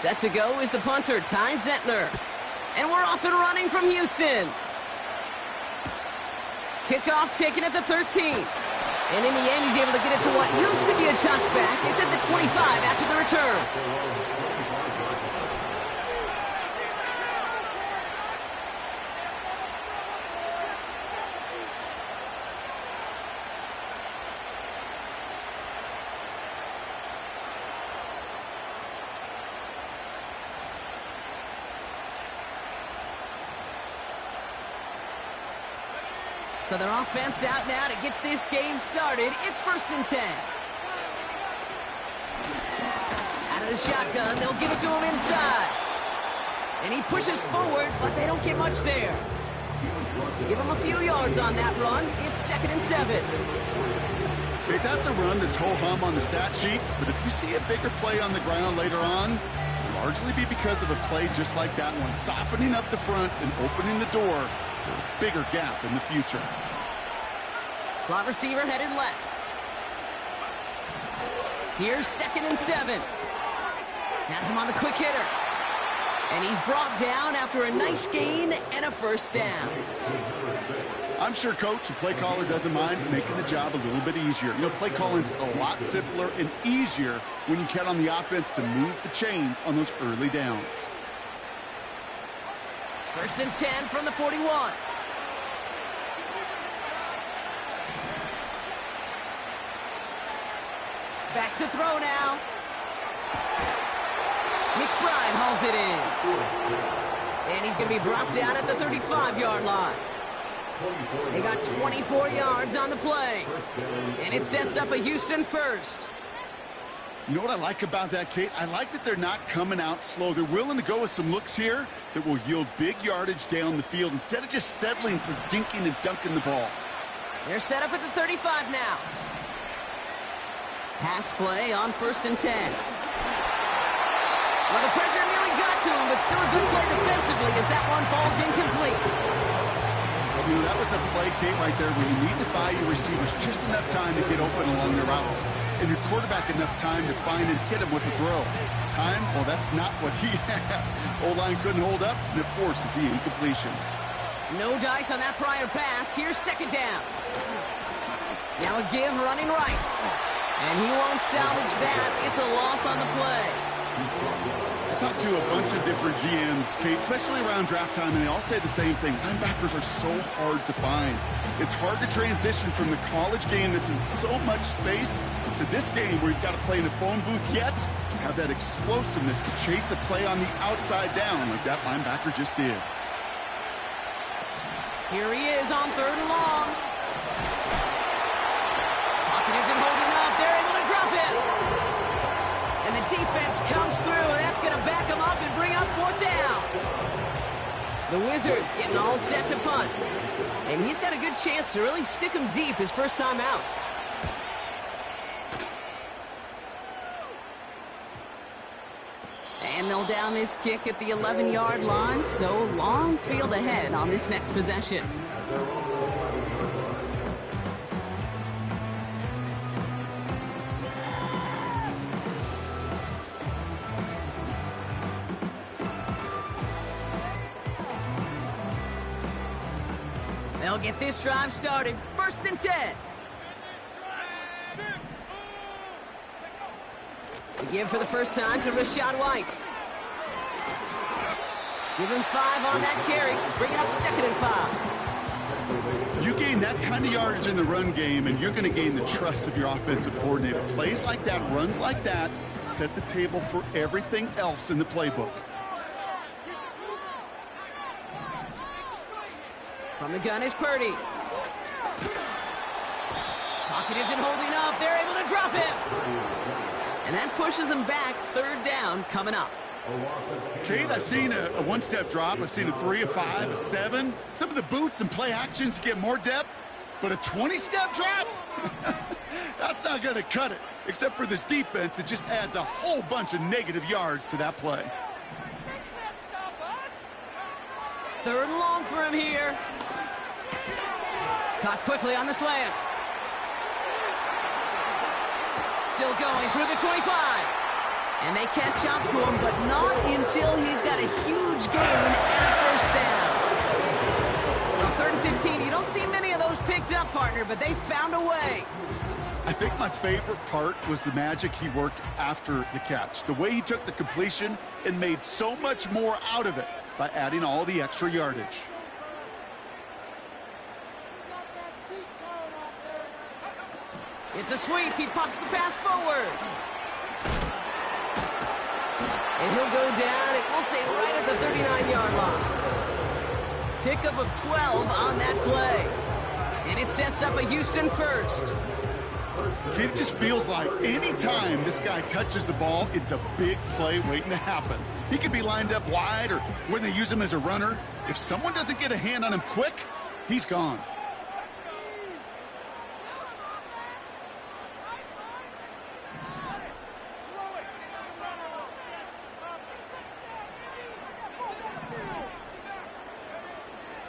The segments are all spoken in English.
Set to go is the punter, Ty Zentner. And we're off and running from Houston. Kickoff taken at the 13. And in the end, he's able to get it to what used to be a touchback. It's at the 25 after the return. So their offense out now to get this game started. It's 1st and 10. Out of the shotgun, they'll give it to him inside. And he pushes forward, but they don't get much there. Give him a few yards on that run. It's 2nd and 7. Okay, that's a run that's ho-hum on the stat sheet, but if you see a bigger play on the ground later on, it'll largely be because of a play just like that one, softening up the front and opening the door for a bigger gap in the future. Slot receiver headed left. Here's 2nd and 7. Has him on the quick hitter. And he's brought down after a nice gain and a 1st down. I'm sure coach and play caller doesn't mind making the job a little bit easier. You know, play calling's a lot simpler and easier when you count on the offense to move the chains on those early downs. 1st and 10 from the 41. Back to throw now. McBride hauls it in. And he's going to be brought down at the 35-yard line. They got 24 yards on the play. And it sets up a Houston 1st. You know what I like about that, Kate? I like that they're not coming out slow. They're willing to go with some looks here that will yield big yardage down the field instead of just settling for dinking and dunking the ball. They're set up at the 35 now. Pass play on 1st and 10. Well, the pressure nearly got to him, but still a good play defensively as that one falls incomplete. You know, that was a play, Kate, right there where you need to buy your receivers just enough time to get open along their routes, and your quarterback enough time to find and hit him with the throw. Time? Well, that's not what he had. O-line couldn't hold up, and it forces the incompletion. No dice on that prior pass. Here's 2nd down. Now a give running right. And he won't salvage that. It's a loss on the play. I talked to a bunch of different GMs, Kate, especially around draft time, and they all say the same thing. Linebackers are so hard to find. It's hard to transition from the college game that's in so much space to this game where you've got to play in a phone booth yet have that explosiveness to chase a play on the outside down like that linebacker just did. Here he is on 3rd and long. Pocket isn't holding up. They're able to drop it. And the defense comes through, and that's going to back him up and bring up 4th down. The Wizards getting all set to punt. And he's got a good chance to really stick him deep his first time out. And they'll down this kick at the 11-yard line, so long field ahead on this next possession. They'll get this drive started. 1st and 10. The give for the first time to Rachaad White. Give him 5 on that carry. Bring it up 2nd and 5. You gain that kind of yardage in the run game, and you're going to gain the trust of your offensive coordinator. Plays like that, runs like that, set the table for everything else in the playbook. From the gun is Purdy. Pocket isn't holding up. They're able to drop him. And that pushes them back. 3rd down coming up. Kate, I've seen a one-step drop. I've seen a 3, a 5, a 7. Some of the boots and play actions get more depth. But a 20-step drop? That's not going to cut it. Except for this defense, it just adds a whole bunch of negative yards to that play. 3rd and long for him here. Caught quickly on the slant. Still going through the 25. And they catch up to him, but not until he's got a huge gain and a first down. On 3rd and 15, you don't see many of those picked up, partner, but they found a way. I think my favorite part was the magic he worked after the catch. The way he took the completion and made so much more out of it by adding all the extra yardage. It's a sweep. He pops the pass forward. And he'll go down, and we'll say right at the 39-yard line. Pickup of 12 on that play. And it sets up a Houston first. It just feels like any time this guy touches the ball, it's a big play waiting to happen. He could be lined up wide, or when they use him as a runner, if someone doesn't get a hand on him quick, he's gone.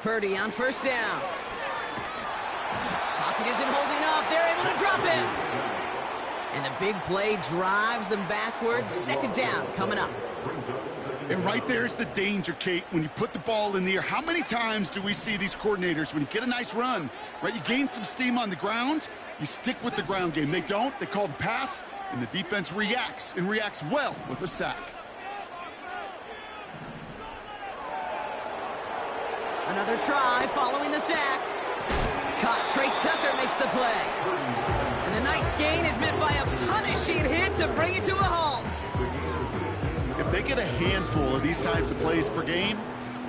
Purdy on first down. Pocket isn't holding up. They're able to drop him. And the big play drives them backwards. 2nd down coming up. And right there's the danger, Kate, when you put the ball in the air. How many times do we see these coordinators, when you get a nice run, right, you gain some steam on the ground, you stick with the ground game. They don't. They call the pass, and the defense reacts, and reacts well with a sack. Another try following the sack. Caught. Trey Tucker makes the play. And the nice gain is met by a punishing hit to bring it to a halt. If they get a handful of these types of plays per game,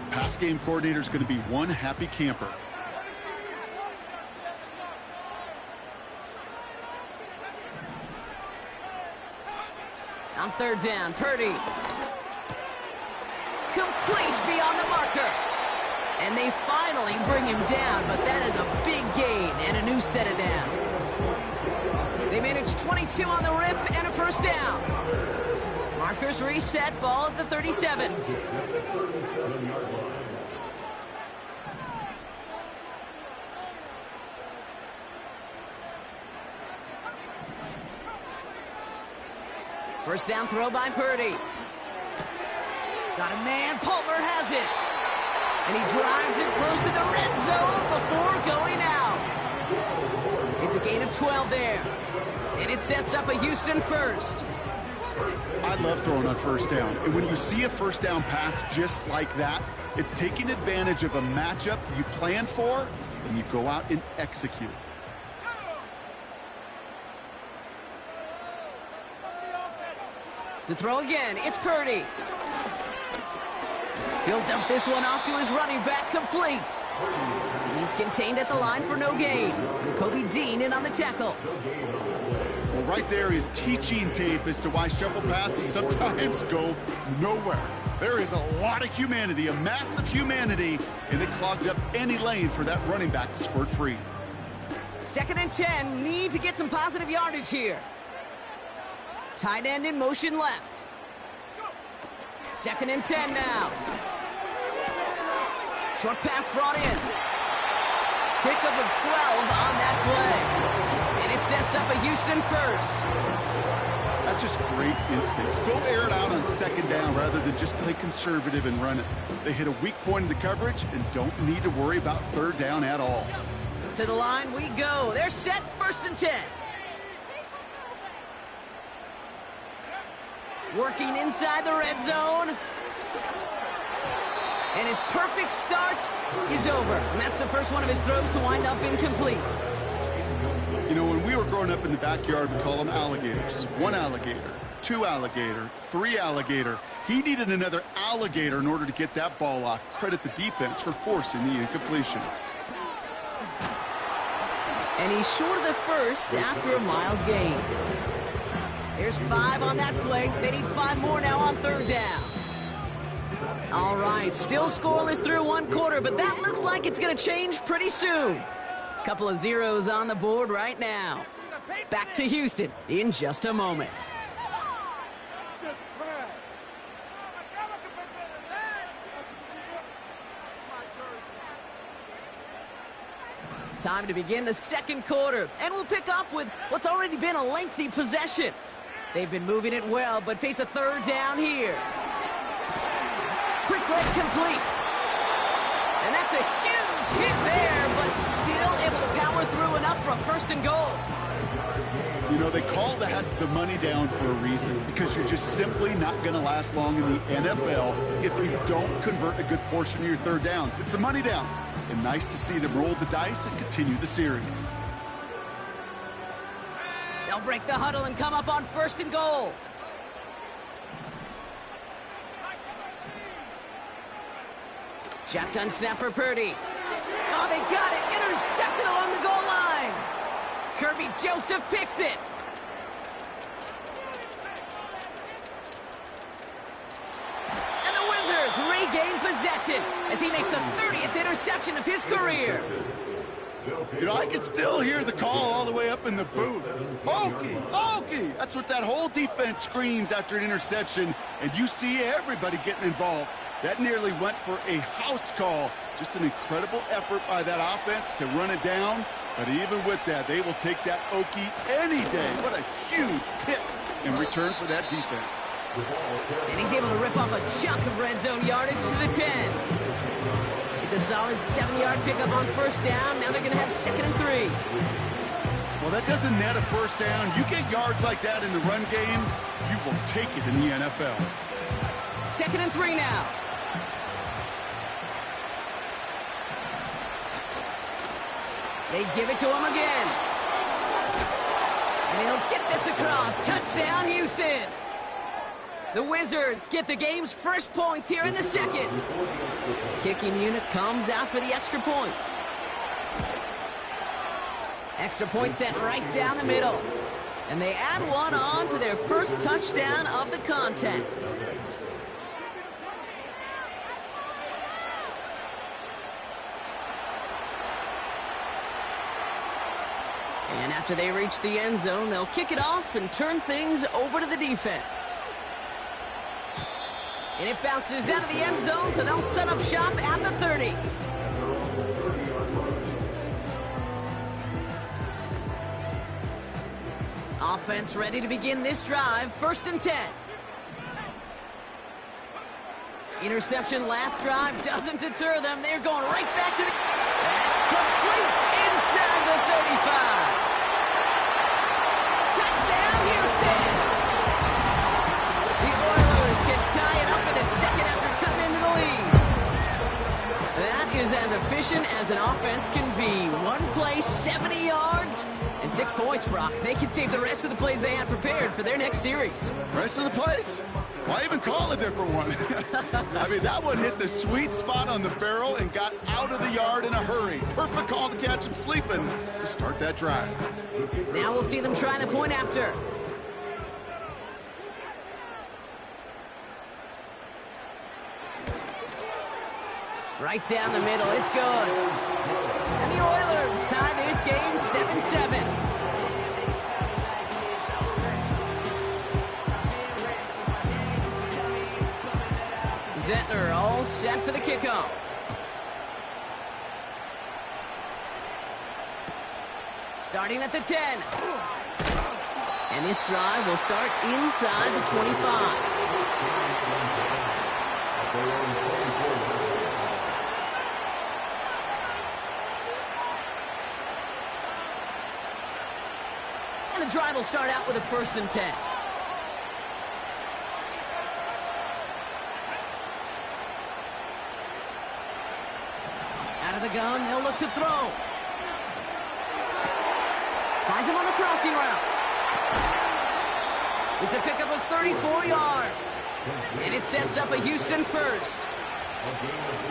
the pass game coordinator is going to be one happy camper. On 3rd down, Purdy. Complete beyond the marker. And they finally bring him down, but that is a big gain and a new set of downs. They managed 22 on the rip and a first down. Markers reset, ball at the 37. First down throw by Purdy. Got a man, Palmer has it. And he drives it close to the red zone before going out. It's a gain of 12 there. And it sets up a Houston first. I love throwing on first down. And when you see a first down pass just like that, it's taking advantage of a matchup you plan for, and you go out and execute. To throw again, it's Purdy. He'll dump this one off to his running back, complete. He's contained at the line for no gain. And Kobe Dean in on the tackle. Well, right there is teaching tape as to why shuffle passes sometimes go nowhere. There is a lot of humanity, a massive humanity, and it clogged up any lane for that running back to squirt free. 2nd and 10, need to get some positive yardage here. Tight end in motion left. 2nd and 10 now. Short pass brought in. Pickup of 12 on that play. And it sets up a Houston first. That's just great instincts. Go air it out on 2nd down rather than just play conservative and run it. They hit a weak point in the coverage and don't need to worry about 3rd down at all. To the line we go. They're set, 1st and 10. Working inside the red zone. And his perfect start is over. And that's the first one of his throws to wind up incomplete. You know, when we were growing up in the backyard, we call them alligators. 1 alligator, 2 alligator, 3 alligator. He needed another alligator in order to get that ball off. Credit the defense for forcing the incompletion. And he's short of the first after a mild gain. There's 5 on that play. They need 5 more now on 3rd down. All right, still scoreless through 1 quarter, but that looks like it's going to change pretty soon. Couple of zeros on the board right now. Back to Houston in just a moment. Time to begin the 2nd quarter, and we'll pick up with what's already been a lengthy possession. They've been moving it well, but face a third down here. Quick slide complete. And that's a huge hit there, but he's still able to power through enough for a 1st and goal. You know, they call that the money down for a reason, because you're just simply not going to last long in the NFL if you don't convert a good portion of your third downs. It's the money down. And nice to see them roll the dice and continue the series. They'll break the huddle and come up on 1st and goal. Shotgun snap for Purdy. Oh, they got it. Intercepted along the goal line. Kirby Joseph picks it. And the Wizards regain possession as he makes the 30th interception of his career. You know, I can still hear the call all the way up in the booth. Okey, okey. That's what that whole defense screams after an interception, and you see everybody getting involved. That nearly went for a house call. Just an incredible effort by that offense to run it down. But even with that, they will take that okey any day. What a huge pick in return for that defense. And he's able to rip off a chunk of red zone yardage to the 10. It's a solid 7-yard pickup on 1st down. Now they're going to have 2nd and 3. Well, that doesn't net a 1st down. You get yards like that in the run game, you will take it in the NFL. 2nd and 3 now. They give it to him again. And he'll get this across. Touchdown, Houston. The Wizards get the game's first points here in the 2nd. Kicking unit comes out for the extra point. Extra point set right down the middle. And they add one on to their first touchdown of the contest. And after they reach the end zone, they'll kick it off and turn things over to the defense. And it bounces out of the end zone, so they'll set up shop at the 30. Offense ready to begin this drive, 1st and 10. Interception last drive doesn't deter them. They're going right back to the... That's complete inside the 35. Touchdown, Houston. The Oilers can tie it up in the 2nd after cutting into the lead. That is as efficient as an offense can be. One play, 70 yards, and 6 points, Brock. They can save the rest of the plays they had prepared for their next series. Rest of the plays? Why even call a different one? I mean, that one hit the sweet spot on the barrel and got out of the yard in a hurry. Perfect call to catch him sleeping to start that drive. Now we'll see them try the point after. Right down the middle, it's good. And the Oilers tie this game 7-7. Zettner all set for the kickoff. Starting at the 10. And this drive will start inside the 25. And the drive will start out with a 1st and 10. Out of the gun, they'll look to throw. Finds him on the crossing route. It's a pickup of 34 yards. And it sets up a Houston 1st.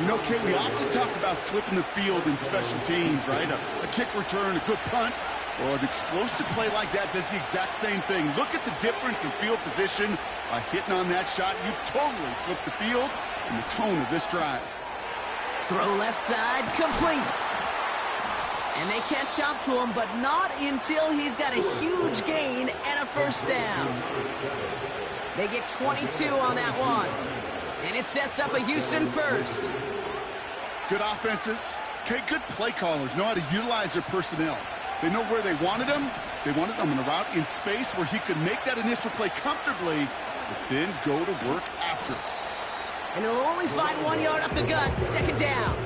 You know, Kate, we often talk about flipping the field in special teams, right? A kick return, a good punt. Well, an explosive play like that does the exact same thing. Look at the difference in field position. By hitting on that shot, you've totally flipped the field and the tone of this drive. Throw left side, complete. And they catch up to him, but not until he's got a huge gain and a 1st down. They get 22 on that one. And it sets up a Houston 1st. Good offenses. Okay, good play callers know how to utilize their personnel. They know where they wanted them, They wanted him on a route in space where he could make that initial play comfortably, but then go to work after. And he'll only find 1 yard up the gut, second down.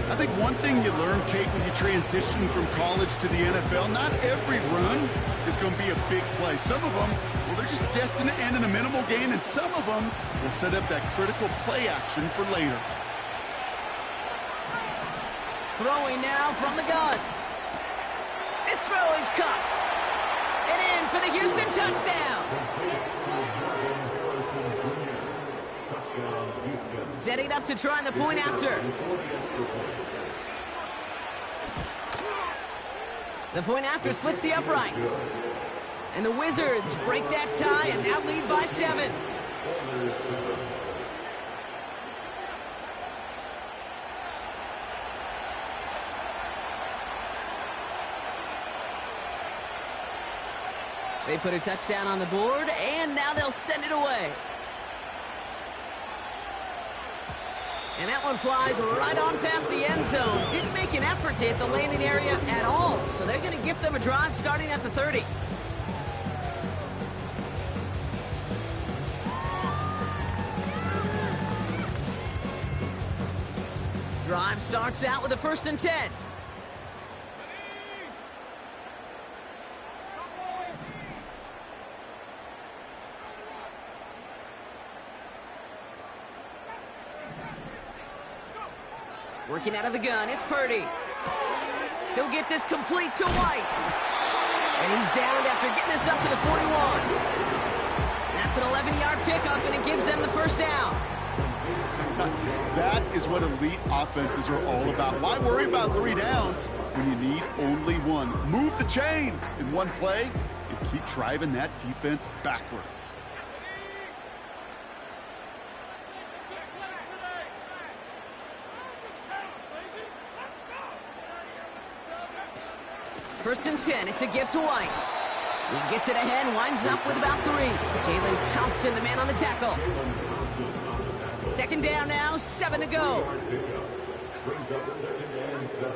I think one thing you learn, Kate, when you transition from college to the NFL, not every run is going to be a big play. Some of them, well, they're just destined to end in a minimal gain, and some of them will set up that critical play action for later. Throwing now from the gun. This throw is caught. And in for the Houston touchdown. Setting up to try the point after. The point after splits the uprights. And the Wizards break that tie and now lead by 7. They put a touchdown on the board, and now they'll send it away. And that one flies right on past the end zone. Didn't make an effort to hit the landing area at all, so they're going to gift them a drive starting at the 30. Drive starts out with a 1st and 10. Working out of the gun, it's Purdy. He'll get this complete to White. And he's downed after getting this up to the 41. That's an 11-yard pickup, and it gives them the first down. That is what elite offenses are all about. Why worry about 3 downs when you need only 1? Move the chains in one play and keep driving that defense backwards. First and 10, it's a gift to White. He gets it ahead, winds up with about 3. Jalen Thompson, the man on the tackle. Second down now, 7 to go. Brings up 2nd and 7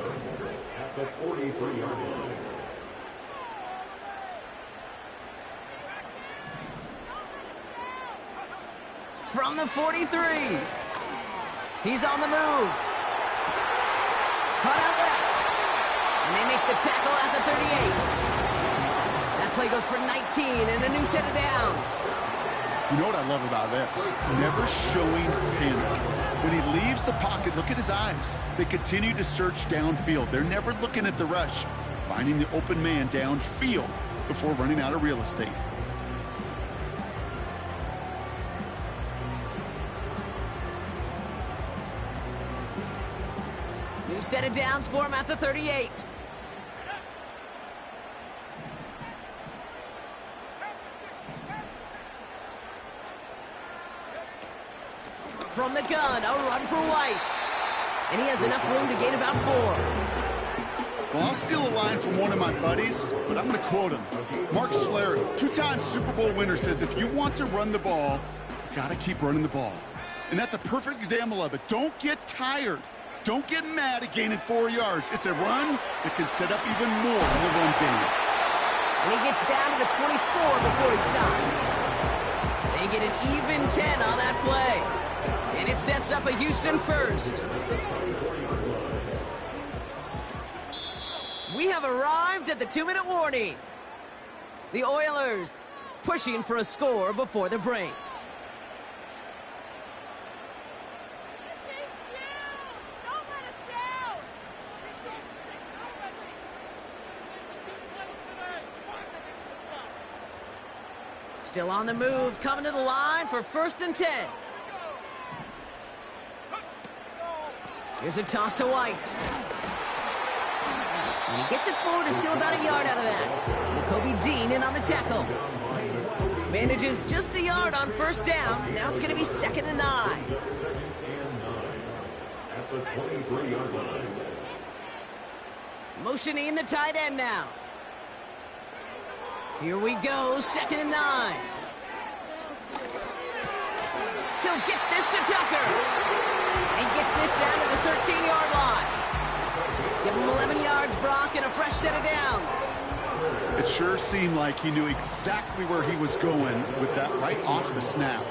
at the 43-yard line. From the 43. He's on the move. Cut out left. And they make the tackle at the 38. That play goes for 19 and a new set of downs. You know what I love about this? Never showing panic. When he leaves the pocket, look at his eyes. They continue to search downfield. They're never looking at the rush, finding the open man downfield before running out of real estate. New set of downs for him at the 38. From the gun, a run for White. And he has enough room to gain about 4. Well, I'll steal a line from one of my buddies, but I'm going to quote him. Mark Schlereth, 2-time Super Bowl winner, says if you want to run the ball, you got to keep running the ball. And that's a perfect example of it. Don't get tired. Don't get mad at gaining 4 yards. It's a run that can set up even more in the run game. And he gets down to the 24 before he stopped. They get an even 10 on that play. And it sets up a Houston first. We have arrived at the 2-minute warning. The Oilers pushing for a score before the break. Still on the move, coming to the line for 1st and 10. Here's a toss to White. And he gets it forward to steal about a yard out of that. Nakobe Dean in on the tackle. Manages just a yard on 1st down. Now it's going to be 2nd and 9. At the 23-yard line. Motioning the tight end now. Here we go, 2nd and 9. He'll get this to Tucker. And he gets this down to the 13-yard line. Give him 11 yards, Brock, and a fresh set of downs. sure seemed like he knew exactly where he was going with that right off the snap.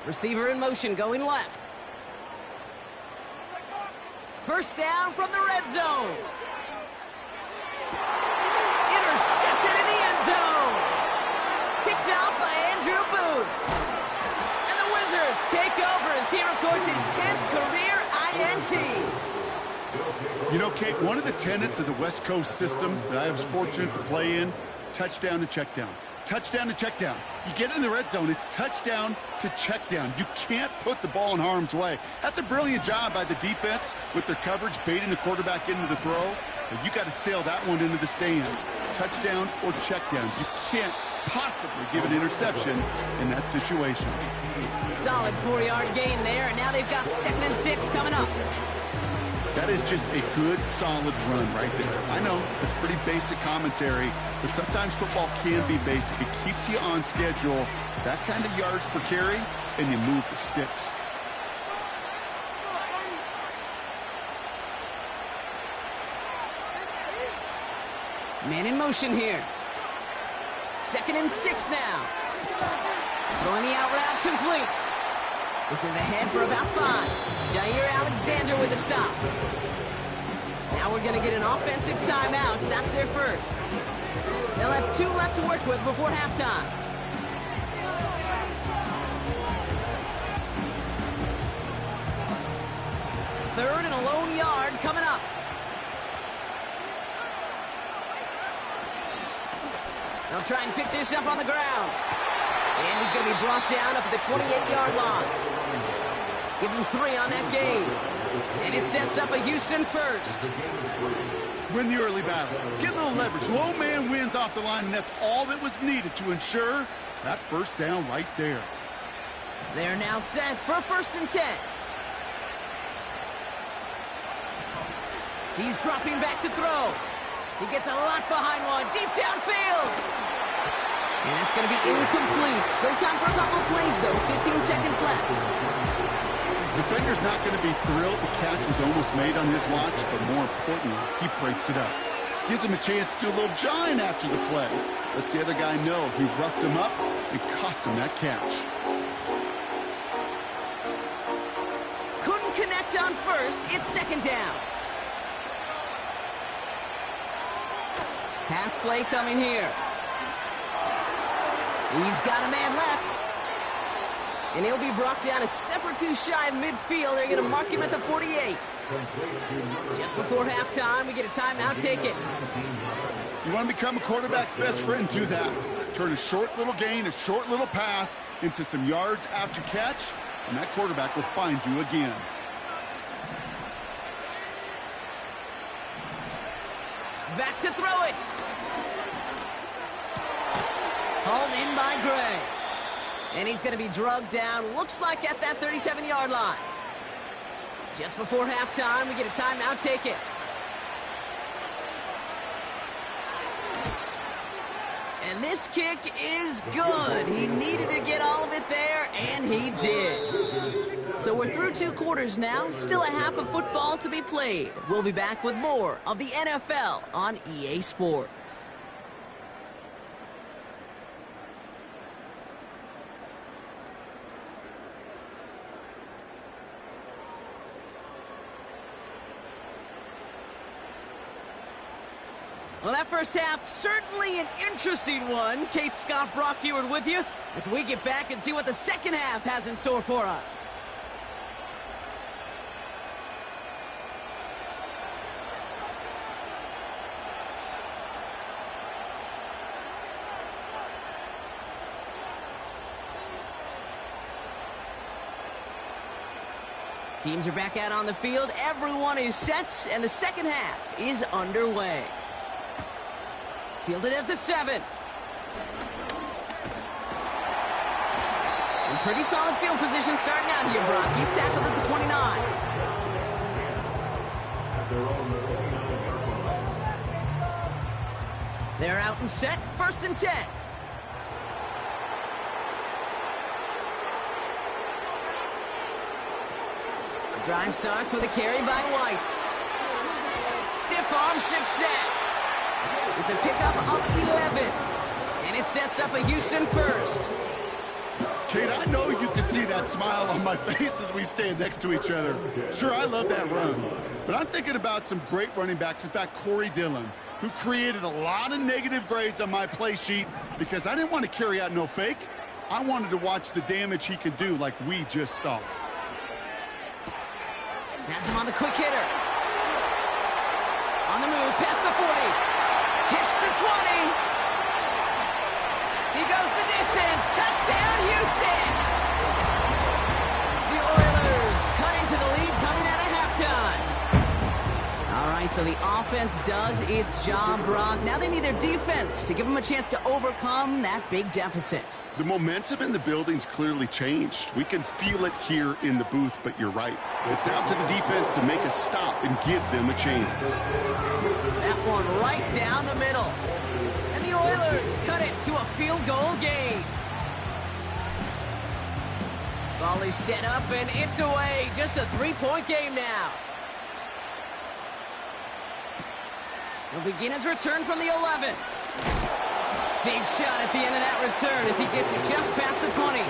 Receiver in motion, going left. First down from the red zone. Intercepted in the end zone. Picked out by Andrew Booth. And the Wizards take over as he records his 10th career INT. You know, Kate, one of the tenets of the West Coast system that I was fortunate to play in, touchdown to check down. Touchdown to check down. You get in the red zone, it's touchdown to check down. You can't put the ball in harm's way. That's a brilliant job by the defense with their coverage, baiting the quarterback into the throw. But you got to sail that one into the stands. Touchdown or check down. You can't possibly give an interception in that situation. Solid 4-yard gain there, and now they've got 2nd and 6 coming up. That is just a good, solid run right there. I know, it's pretty basic commentary, but sometimes football can be basic. It keeps you on schedule, that kind of yards per carry, and you move the sticks. Man in motion here. 2nd and 6 now. Throwing the out route complete. This is ahead for about 5. Jair Alexander with the stop. Now we're going to get an offensive timeout. That's their first. They'll have 2 left to work with before halftime. Third and a lone yard coming up. They'll try and pick this up on the ground. And he's going to be brought down up at the 28-yard line. Give him 3 on that game. And it sets up a Houston first. Win the early battle. Get a little leverage. Low man wins off the line, and that's all that was needed to ensure that first down right there. They're now set for 1st and 10. He's dropping back to throw. He gets a lot behind one, deep downfield. And that's going to be incomplete. Still time for a couple of plays, though. 15 seconds left. Defender's not going to be thrilled the catch was almost made on his watch, but more importantly, he breaks it up. Gives him a chance to do a little jawing after the play. Lets the other guy know he roughed him up and cost him that catch. Couldn't connect on first. It's 2nd down. Pass play coming here. He's got a man left. And he'll be brought down a step or 2 shy of midfield. They're going to mark him at the 48. Just before halftime, we get a timeout. Take it. You want to become a quarterback's best friend? Do that. Turn a short little gain, a short little pass into some yards after catch, and that quarterback will find you again. Back to throw it. Hauled in by Gray. And he's going to be drugged down, looks like at that 37-yard line. Just before halftime, we get a timeout. Take it. And this kick is good. He needed to get all of it there, and he did. So we're through 2 quarters now. Still a half of football to be played. We'll be back with more of the NFL on EA Sports. Well, that first half, certainly an interesting one. Kate, Scott, Brock Ewart with you as we get back and see what the second half has in store for us. Teams are back out on the field. Everyone is set, and the second half is underway. Fielded at the 7. And pretty solid field position starting out here, Brock. He's tackled at the 29. They're out and set. 1st and 10. The drive starts with a carry by White. Stiff arm success. It's a pickup of 11. And it sets up a Houston first. Kate, I know you can see that smile on my face as we stand next to each other. Sure, I love that run. But I'm thinking about some great running backs. In fact, Corey Dillon, who created a lot of negative grades on my play sheet because I didn't want to carry out no fake. I wanted to watch the damage he could do like we just saw. Has him on the quick hitter. On the move, past the 40. Hits the 20. He goes the distance. Touchdown, Houston! The Oilers cut into the lead coming out of halftime. All right, so the offense does its job, Brock. Now they need their defense to give them a chance to overcome that big deficit. The momentum in the building's clearly changed. We can feel it here in the booth, but you're right. It's now to the defense to make a stop and give them a chance. That one right down the middle. And the Oilers cut it to a field goal game. Ball is set up and it's away. Just a 3-point game now. He'll begin his return from the 11. Big shot at the end of that return as he gets it just past the 20.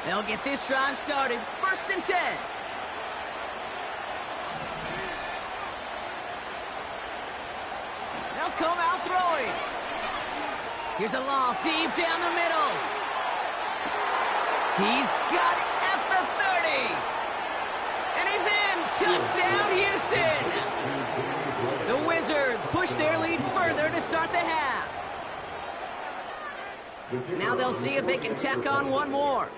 They'll get this drive started. 1st and 10. They'll come out throwing. Here's a loft deep down the middle. He's got it at the 30. And he's in. Touchdown, Houston. The Wizards push their lead further to start the half. Now they'll see if they can tack on one more.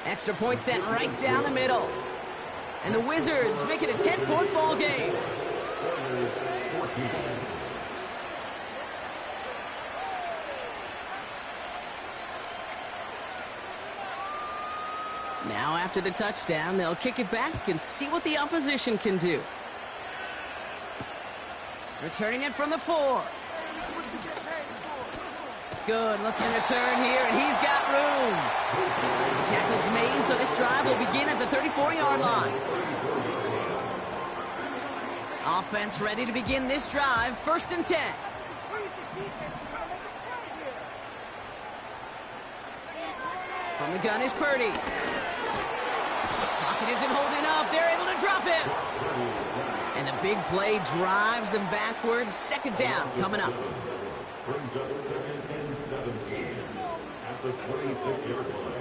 Extra point sent right down the middle. And the Wizards make it a 10-point ball game. Now after the touchdown, they'll kick it back and see what the opposition can do. Returning it from the 4. Good looking return here, and he's got room. The tackle's made, so this drive will begin at the 34-yard line. Offense ready to begin this drive. 1st and 10. From the gun is Purdy. Pocket isn't holding up. They're able to drop it. And the big play drives them backwards. 2nd down coming up. Brings up 2nd and 17 at the 26-yard line.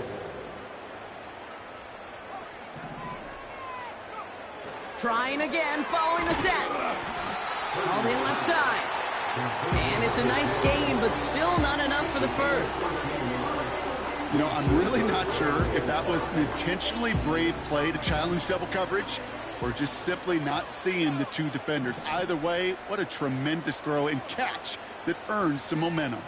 Trying again, following the set. All in left side. And it's a nice game, but still not enough for the first. You know, I'm really not sure if that was an intentionally brave play to challenge double coverage or just simply not seeing the two defenders. Either way, what a tremendous throw and catch that earns some momentum.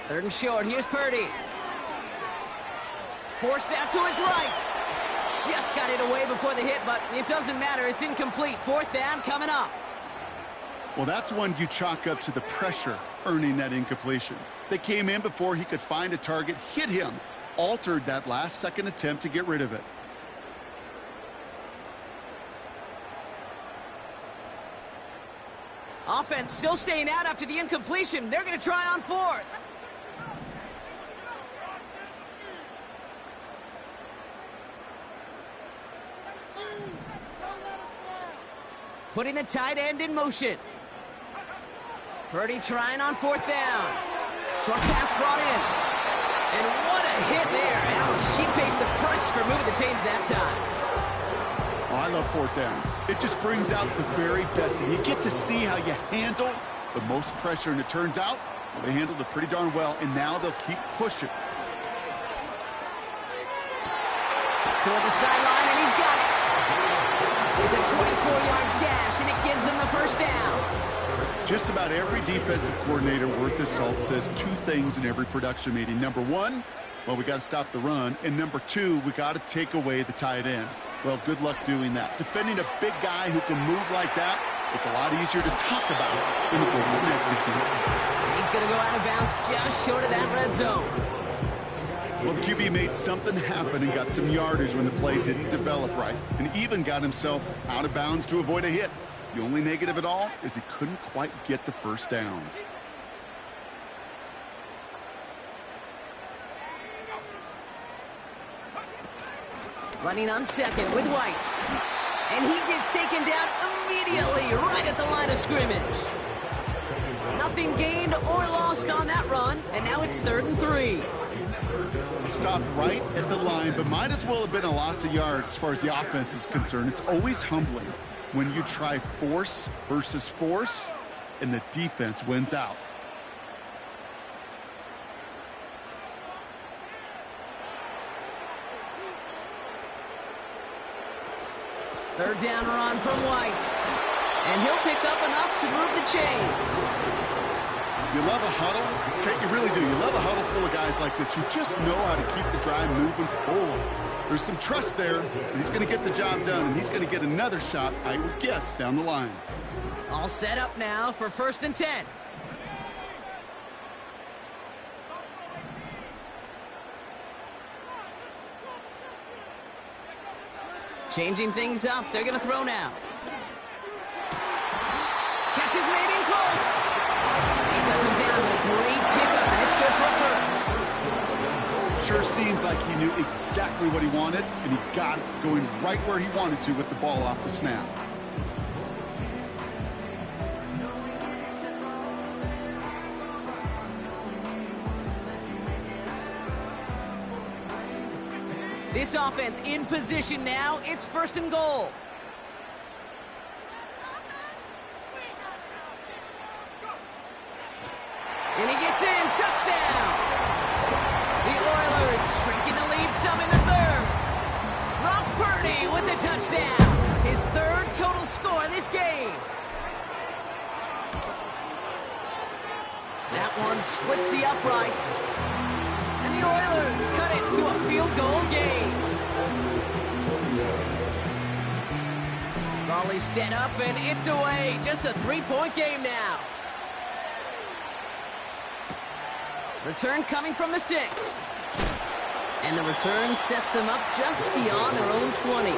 Third and short. Here's Purdy. Forced out to his right. Just got it away before the hit, but it doesn't matter. It's incomplete. 4th down coming up. Well, that's one you chalk up to the pressure earning that incompletion. They came in before he could find a target, hit him, altered that last-second attempt to get rid of it. Offense still staying out after the incompletion. They're going to try on 4th. Putting the tight end in motion. Purdy trying on 4th down. Short pass brought in. And what a hit there. Ouch, she faced the price for moving the chains that time. Oh, I love 4th downs. It just brings out the very best. And you get to see how you handle the most pressure. And it turns out they handled it pretty darn well. And now they'll keep pushing. Toward the sideline, and he's got it. It's a 24-yard gash, and it gives them the 1st down. Just about every defensive coordinator worth his salt says two things in every production meeting. Number one, well, we got to stop the run. And number two, we got to take away the tight end. Well, good luck doing that. Defending a big guy who can move like that, it's a lot easier to talk about than to go out and execute. He's going to go out of bounds just short of that red zone. Well, the QB made something happen and got some yardage when the play didn't develop right, and even got himself out of bounds to avoid a hit. The only negative at all is he couldn't quite get the first down. Running on second with White. And he gets taken down immediately right at the line of scrimmage. Nothing gained or lost on that run, and now it's 3rd and 3. Stopped right at the line, but might as well have been a loss of yards as far as the offense is concerned. It's always humbling when you try force versus force, and the defense wins out. Third down run from White. And he'll pick up enough to move the chains. You love a huddle? Okay, you really do. You love a huddle full of guys like this who just know how to keep the drive moving forward. There's some trust there, and he's going to get the job done, and he's going to get another shot, I would guess, down the line. All set up now for 1st and 10. Changing things up. They're going to throw now. Catch is made in close. He touches him down with a great pickup, and it's good for a first. Sure seems like he knew exactly what he wanted, and he got it going right where he wanted to with the ball off the snap. This offense in position now. It's 1st and goal. And he gets in. Touchdown. The Oilers shrinking the lead some in the 3rd. Brock Purdy with the touchdown. His 3rd total score in this game. That one splits the uprights. And the Oilers cut it to a field goal game. Volley set up, and it's away. Just a 3-point game now. Return coming from the 6. And the return sets them up just beyond their own 20.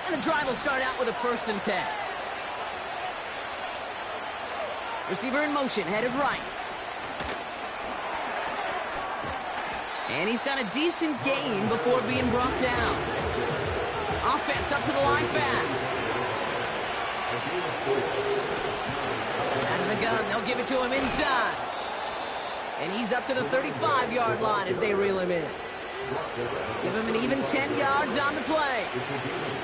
And the drive will start out with a 1st and 10. Receiver in motion, headed right. And he's got a decent gain before being brought down. Offense up to the line fast. Out of the gun, they'll give it to him inside. And he's up to the 35-yard line as they reel him in. Give him an even 10 yards on the play.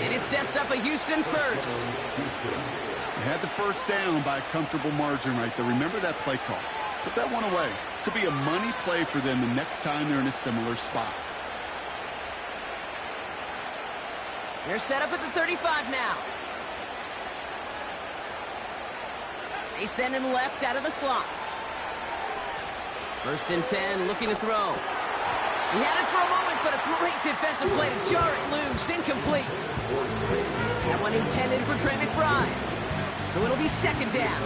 And it sets up a Houston first. They had the first down by a comfortable margin right there. Remember that play call. Put that one away. Could be a money play for them the next time they're in a similar spot. They're set up at the 35 now. They send him left out of the slot. 1st and 10, looking to throw. He had it for a moment, but a great defensive play to jar it loose. Incomplete. That one intended for Trey McBride. So it'll be 2nd down.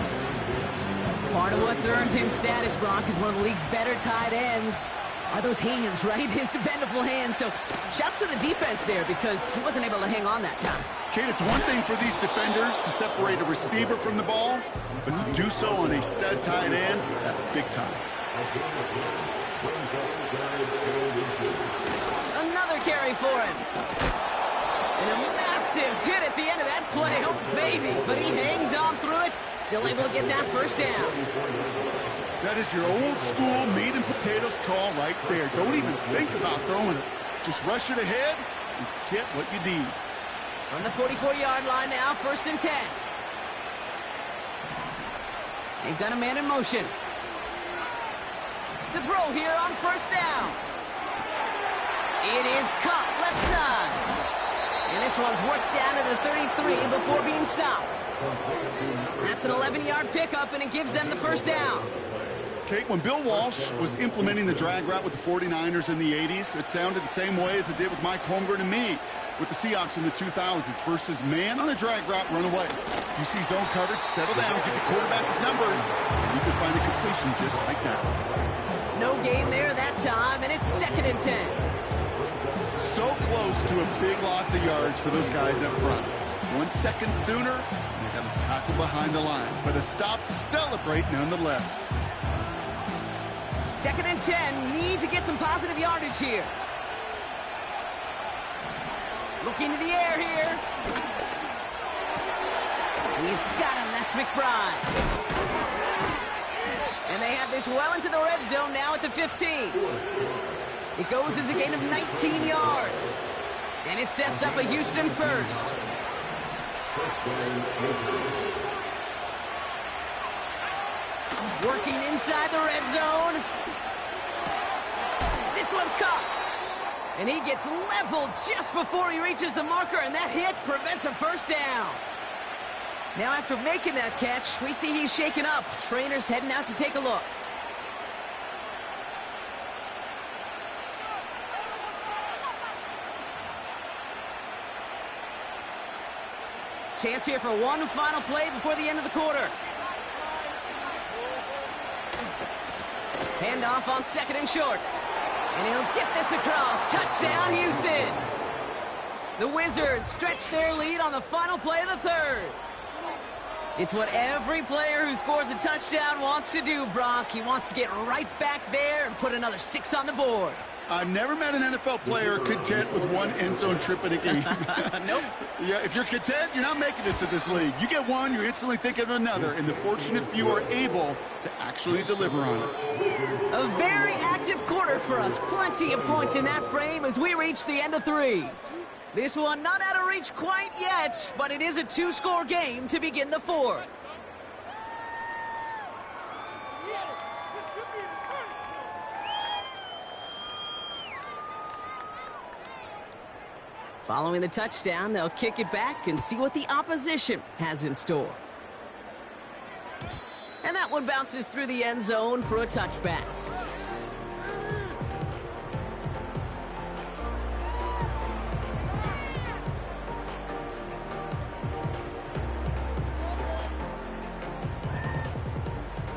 Part of what's earned him status, Brock, is one of the league's better tight ends. Are those hands, right? His dependable hands. So shouts to the defense there because he wasn't able to hang on that time. Kate, it's one thing for these defenders to separate a receiver from the ball, but to do so on a stud tight end, that's big time. Another carry for him. And a massive hit at the end of that play. Oh, baby. But he hangs on through it. Still able to get that 1st down. That is your old school meat and potatoes call right there. Don't even think about throwing it. Just rush it ahead and get what you need. On the 44-yard line now, 1st and 10. They've got a man in motion. To throw here on 1st down. It is caught left side. And this one's worked down to the 33 before being stopped. That's an 11-yard pickup, and it gives them the first down. Kate, when Bill Walsh was implementing the drag route with the 49ers in the 80s, it sounded the same way as it did with Mike Holmgren and me with the Seahawks in the 2000s versus man on the drag route, run away. You see zone coverage, settle down, give the quarterback his numbers, and you can find a completion just like that. No gain there that time, and it's 2nd and 10. So close to a big loss of yards for those guys up front. 1 second sooner, they have a tackle behind the line, but a stop to celebrate nonetheless. 2nd and 10, need to get some positive yardage here. Looking to the air here. He's got him, that's McBride. And they have this well into the red zone now at the 15. It goes as a gain of 19 yards. And it sets up a Houston first. Working inside the red zone. This one's caught. And he gets leveled just before he reaches the marker, and that hit prevents a first down. Now after making that catch, we see he's shaken up. Trainer's heading out to take a look. Chance here for one final play before the end of the quarter. Handoff on 2nd and short. And he'll get this across. Touchdown, Houston. The Wizards stretch their lead on the final play of the 3rd. It's what every player who scores a touchdown wants to do, Brock. He wants to get right back there and put another 6 on the board. I've never met an NFL player content with one end zone trip in a game. Nope. Yeah, if you're content, you're not making it to this league. You get one, you're instantly thinking of another, and the fortunate few are able to actually deliver on it. A very active quarter for us. Plenty of points in that frame as we reach the end of 3. This one not out of reach quite yet, but it is a 2-score game to begin the 4th. Following the touchdown, they'll kick it back and see what the opposition has in store. And that one bounces through the end zone for a touchback.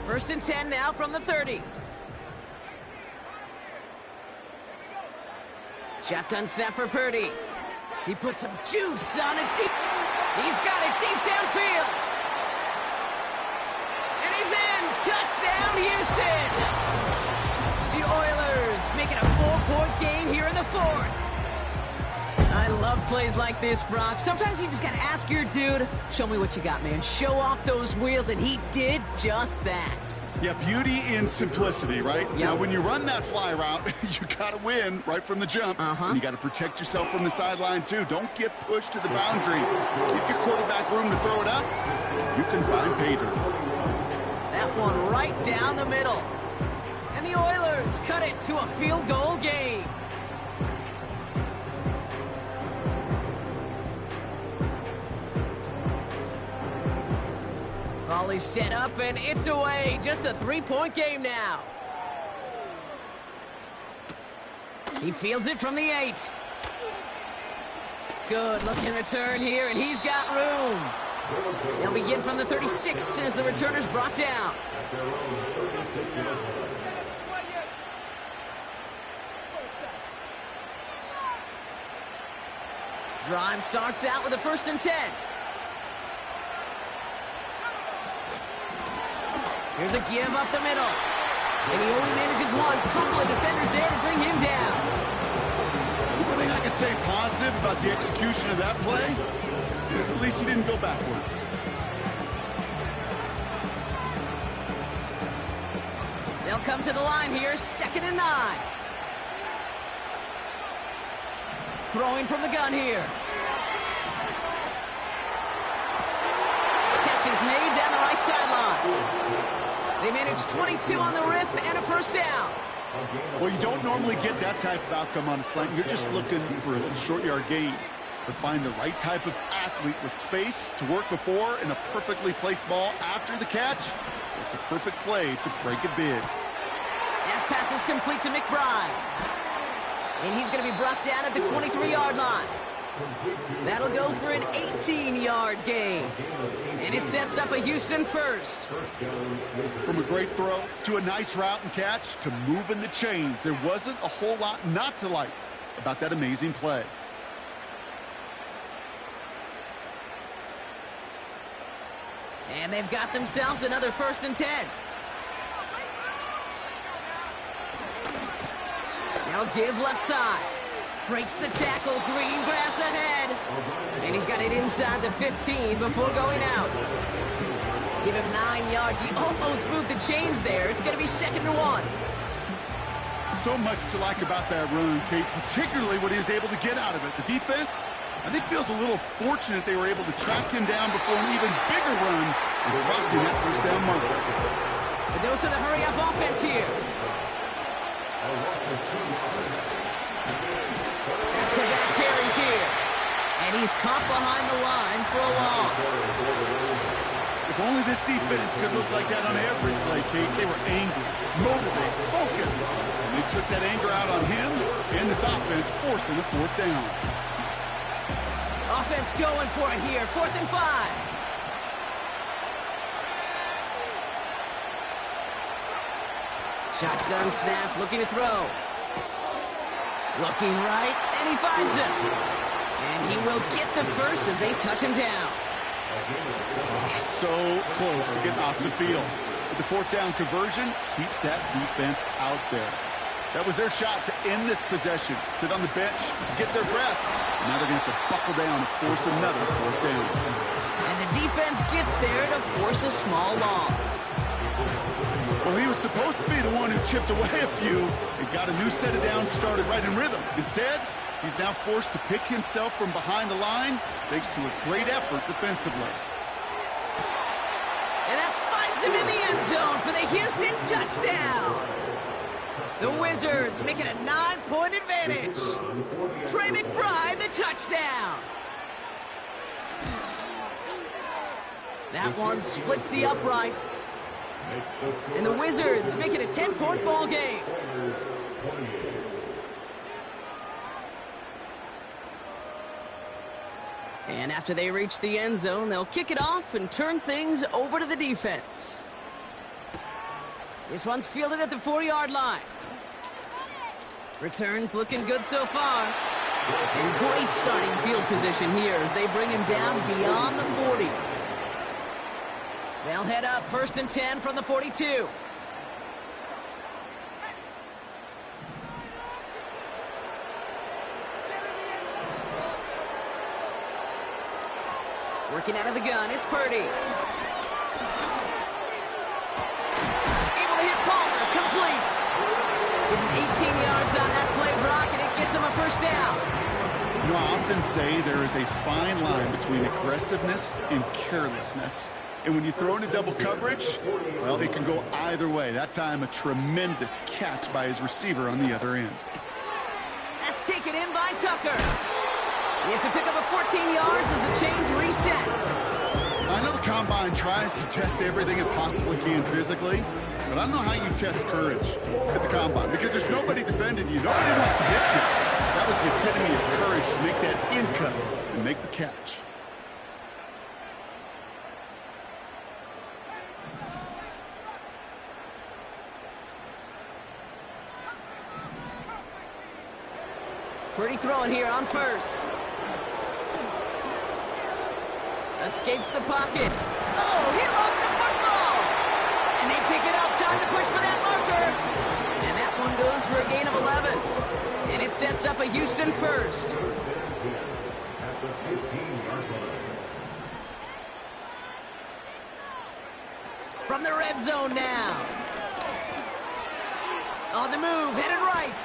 First and 10 now from the 30. Shotgun snap for Purdy. He put some juice on it deep. He's got it deep downfield. And he's in. Touchdown, Houston. The Oilers making a 4-point game here in the 4th. I love plays like this, Brock. Sometimes you just got to ask your dude, show me what you got, man. Show off those wheels, and he did just that. Yeah, beauty in simplicity, right? Yep. Now, when you run that fly route, you got to win right from the jump. And you got to protect yourself from the sideline, too. Don't get pushed to the boundary. Give your quarterback room to throw it up. You can find pay dirt. That one right down the middle. And the Oilers cut it to a field goal game. Volley set up, and it's away. Just a 3-point game now. He fields it from the 8. Good looking return here, and he's got room. They'll begin from the 36 as the returner's brought down. Drive starts out with a 1st and 10. Here's a give up the middle. And he only manages one. Couple of defenders there to bring him down. One thing I can say positive about the execution of that play is at least he didn't go backwards. They'll come to the line here, 2nd and 9. Throwing from the gun here. Catch is made down the right sideline. They managed 22 on the rip and a 1st down. Well, you don't normally get that type of outcome on a slant. You're just looking for a short yard gain. but find the right type of athlete with space to work before and a perfectly placed ball after the catch. It's a perfect play to break it big. That pass is complete to McBride. And he's going to be brought down at the 23-yard line. That'll go for an 18-yard gain. And it sets up a Houston first. From a great throw to a nice route and catch to moving the chains, there wasn't a whole lot not to like about that amazing play. And they've got themselves another 1st and 10. Now give left side. Breaks the tackle. Green grass ahead. And he's got it inside the 15 before going out. Give him 9 yards. He almost moved the chains there. It's going to be 2nd and 1. So much to like about that run, Kate, particularly what he was able to get out of it. The defense, I think, feels a little fortunate they were able to track him down before an even bigger run and crossing that 1st down marker. A dose of the hurry-up offense here. Back-to-back carries here. And he's caught behind the line for a loss. If only this defense could look like that on every play, Kate. They were angry, motivated, focused. And they took that anger out on him and this offense, forcing a 4th down. Offense going for it here. 4th and 5. Shotgun snap, looking to throw. Looking right, and he finds him. And he will get the first as they touch him down. So close to getting off the field. But the 4th down conversion keeps that defense out there. That was their shot to end this possession. Sit on the bench, get their breath. Now they're going to have to buckle down and force another 4th down. And the defense gets there to force a small loss. Well, he was supposed to be the one who chipped away a few and got a new set of downs started right in rhythm. Instead, he's now forced to pick himself from behind the line thanks to a great effort defensively. And that finds him in the end zone for the Houston touchdown. The Wizards making a 9-point advantage. Trey McBride, the touchdown. That one splits the uprights. And the Wizards make it a 10-point ball game. And after they reach the end zone, they'll kick it off and turn things over to the defense. This one's fielded at the 4-yard line. Returns looking good so far. And great starting field position here as they bring him down beyond the 40. They'll head up 1st and 10 from the 42. Working out of the gun, it's Purdy. Able to hit Palmer, complete. Getting 18 yards on that play, Brock, and it gets him a 1st down. You know, I often say there is a fine line between aggressiveness and carelessness. And when you throw into double coverage, well, it can go either way. That time, a tremendous catch by his receiver on the other end. That's taken in by Tucker. It's a pickup of 14 yards as the chains reset. I know the Combine tries to test everything it possibly can physically, but I don't know how you test courage at the Combine because there's nobody defending you. Nobody wants to hit you. That was the epitome of courage to make that in cut and make the catch. Purdy throwing here on 1st. Escapes the pocket. Oh, he lost the football! And they pick it up. Time to push for that marker. And that one goes for a gain of 11. And it sets up a Houston 1st. From the red zone now. On the move, headed right.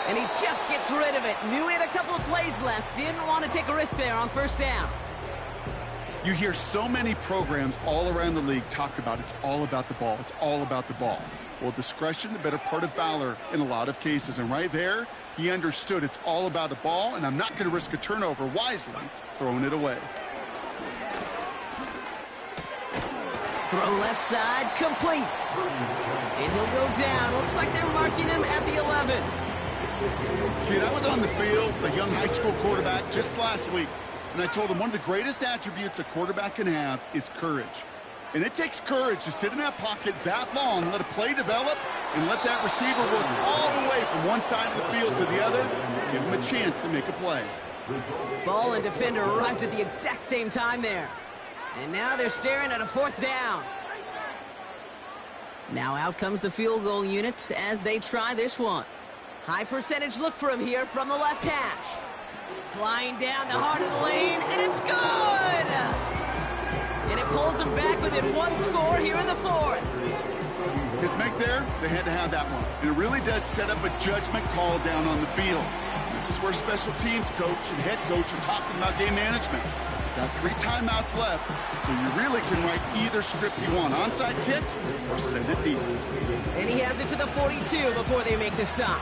And he just gets rid of it. Knew he had a couple of plays left. Didn't want to take a risk there on 1st down. You hear so many programs all around the league talk about it's all about the ball. It's all about the ball. Well, discretion, the better part of valor in a lot of cases. And right there, he understood it's all about the ball, and I'm not going to risk a turnover, wisely throwing it away. Throw left side, complete. And he'll go down. Looks like they're marking him at the 11. Kid, I was on the field, a young high school quarterback, just last week. And I told him one of the greatest attributes a quarterback can have is courage. And it takes courage to sit in that pocket that long, let a play develop, and let that receiver work all the way from one side of the field to the other, give him a chance to make a play. Ball and defender arrived at the exact same time there. And now they're staring at a 4th down. Now out comes the field goal unit as they try this one. High percentage look for him here from the left hash. Flying down the heart of the lane, and it's good! And it pulls them back within 1 score here in the 4th. His make there, they had to have that one. And it really does set up a judgment call down on the field. This is where special teams coach and head coach are talking about game management. Got 3 timeouts left, so you really can write either script you want. Onside kick or send it deep. And he has it to the 42 before they make the stop.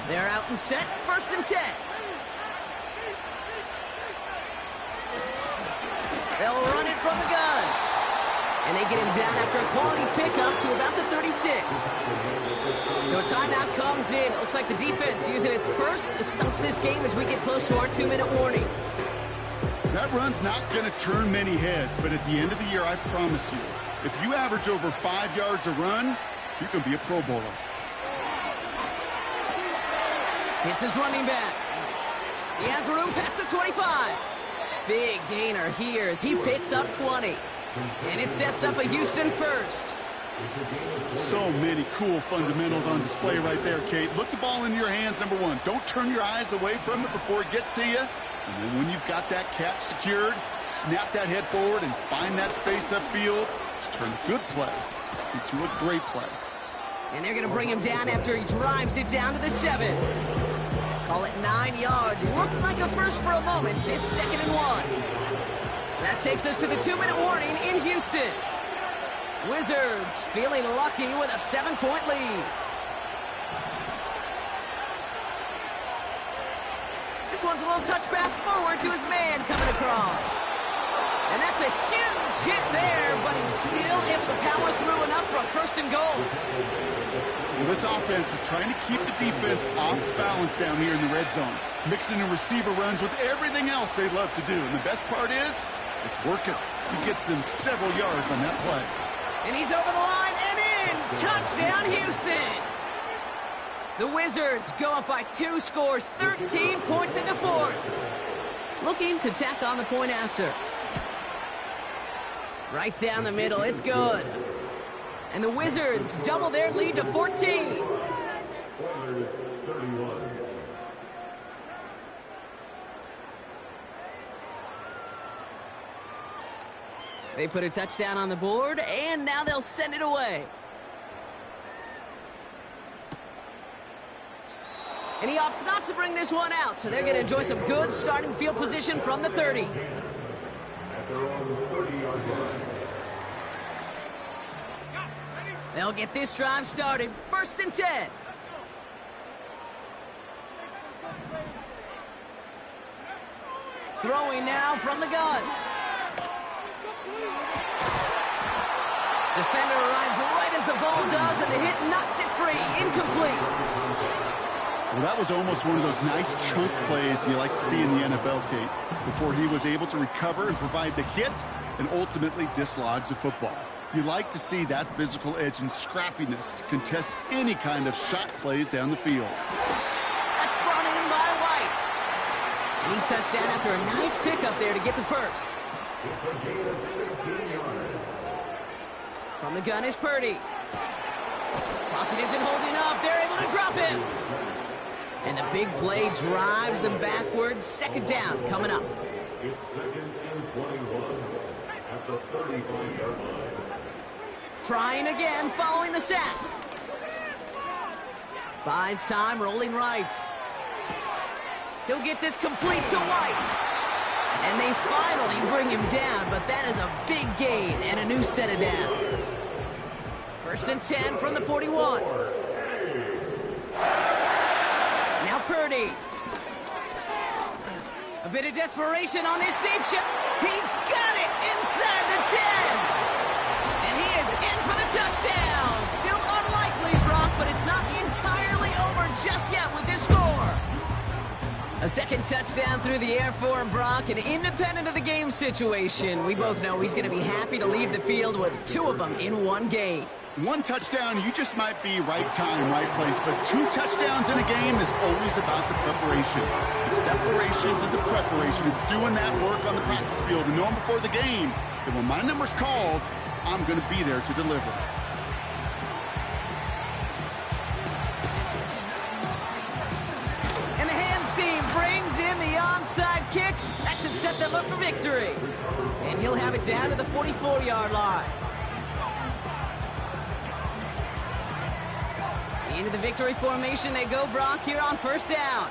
They're out and set, 1st and 10. They'll run it from the gun. And they get him down after a quality pickup to about the 36. So a timeout comes in. It looks like the defense using its first stops this game as we get close to our 2-minute warning. That run's not going to turn many heads, but at the end of the year, I promise you, if you average over 5 yards a run, you can be a Pro Bowler. It's his running back. He has room past the 25. Big gainer here as he picks up 20. And it sets up a Houston first. So many cool fundamentals on display right there, Kate. Look the ball into your hands, number 1. Don't turn your eyes away from it before it gets to you. And then when you've got that catch secured, snap that head forward and find that space upfield to turn a good play into a great play. And they're going to bring him down after he drives it down to the 7. Call it 9 yards. Looked like a first for a moment. It's 2nd and 1. That takes us to the 2-minute warning in Houston. Wizards feeling lucky with a 7-point lead. This one's a little touch pass forward to his man coming across. And that's a huge hit there, but he's still able to power through enough for a 1st and goal. Well, this offense is trying to keep the defense off balance down here in the red zone, mixing in receiver runs with everything else they love to do. And the best part is, it's working. He gets them several yards on that play. And he's over the line and in! Touchdown, Houston! The Wizards go up by 2 scores, 13 points in the 4th. Looking to tack on the point after. Right down the middle, it's good. And the Wizards double their lead to 14. They put a touchdown on the board, and now they'll send it away. And he opts not to bring this one out, so they're going to enjoy some good starting field position from the 30. At their own 30-yard line. They'll get this drive started. 1st and 10. Throwing now from the gun. Defender arrives right as the ball does, and the hit knocks it free. Incomplete. Well, that was almost one of those nice chunk plays you like to see in the NFL, Kate, before he was able to recover and provide the hit and ultimately dislodge the football. You like to see that physical edge and scrappiness to contest any kind of shot plays down the field. That's brought in by White. And he's touchdown after a nice pickup there to get the first. It's a gain of 16 yards. From the gun is Purdy. Pocket isn't holding up. They're able to drop him. And the big play drives them backwards. 2nd down coming up. It's 2nd and 21 at the 35-yard line. Trying again following the sack. Buys time, rolling right. He'll get this complete to White. And they finally bring him down, but that is a big gain and a new set of downs. 1st and 10 from the 41. Now Purdy. A bit of desperation on this deep shot. He's got it inside the 10. And he is in for the touchdown. Still unlikely, Brock, but it's not entirely over just yet with this score. A second touchdown through the air for him, Brock, and independent of the game situation, we both know he's going to be happy to leave the field with 2 of them in one game. 1 touchdown, you just might be right time, right place, but 2 touchdowns in a game is always about the preparation. The separation to the preparation. It's doing that work on the practice field and knowing before the game that when my number's called, I'm going to be there to deliver. And the hands team brings in the onside kick. That should set them up for victory. And he'll have it down to the 44-yard line. Into the victory formation they go, Brock, here on 1st down.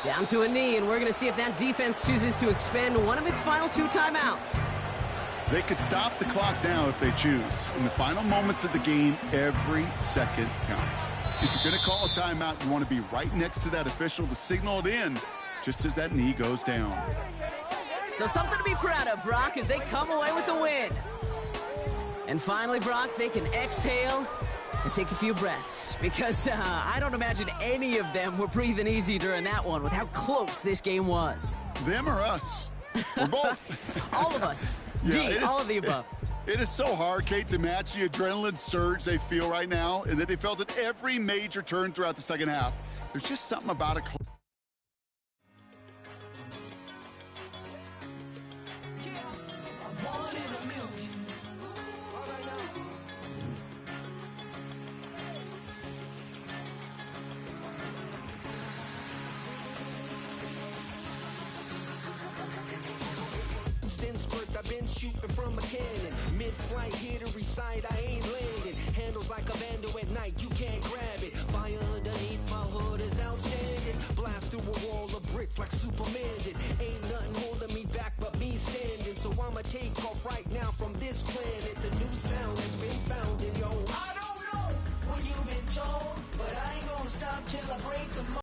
Down to a knee, and we're going to see if that defense chooses to expend one of its final 2 timeouts. They could stop the clock now if they choose. In the final moments of the game, every second counts. If you're going to call a timeout, you want to be right next to that official to signal it in just as that knee goes down. So something to be proud of, Brock, as they come away with the win. And finally, Brock, they can exhale and take a few breaths, because I don't imagine any of them were breathing easy during that one with how close this game was. Them or us? We're both. All of us. Yeah, all of the above. It is so hard, Kate, to match the adrenaline surge they feel right now, and that they felt at every major turn throughout the second half. There's just something about a I've been shooting from a cannon. Mid-flight, here to recite, I ain't landing. Handles like a vandal at night, you can't grab it. Fire underneath my hood is outstanding. Blast through a wall of bricks like Superman did. Ain't nothing holding me back but me standing. So I'ma take off right now from this planet. The new sound has been found in yo. I don't know what you've been told, but I ain't gonna stop till I break the